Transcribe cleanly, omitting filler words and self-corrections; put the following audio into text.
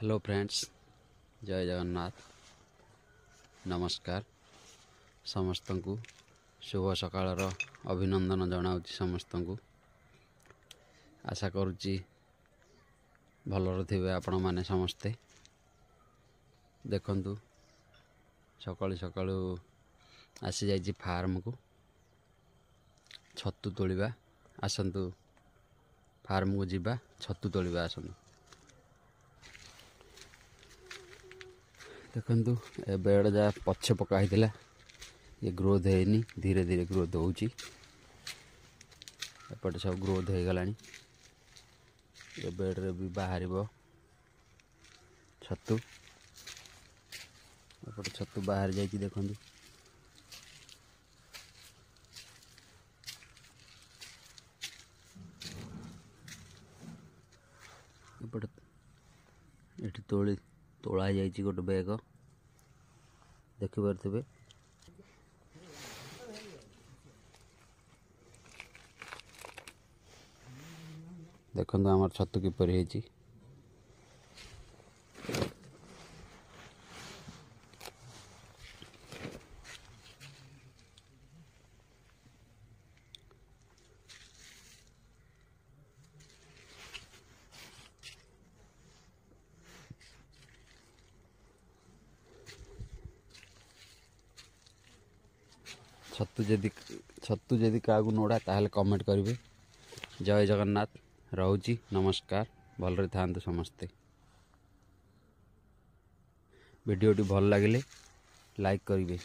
Hello friends, जय जगन्नाथ। नमस्कार समस्त को शुभ सकाळ अभिनंदन जनाऊँगी। समस्त को आशा करुच्ची भलर थे आपण मैंने समस्ते। देखु सकाळु सकाळु आसी जाइए फार्म को छतु तोलिबा। आसतु फार्म को जीवा छतु तोलिबा आसतु। देखु ए बेड जहाँ पछे पकाई ये ग्रोथ है, धीरे धीरे ग्रोथ होपटे सब ग्रोथ हो गला। ये बेड रे भी बाहर छतु एपटे छतु बाहर जाइए। देखु एपटे ये तोड़ा जाइए गोटे बैग देखिपे। देखो आम छतु किपर है। छतु जदि क्या नोड़ा ताहले कमेंट करेंगे। जय जगन्नाथ। रोची नमस्कार। भलरे थांतु समस्ते। वीडियोटी भल लगिले लाइक करेंगे।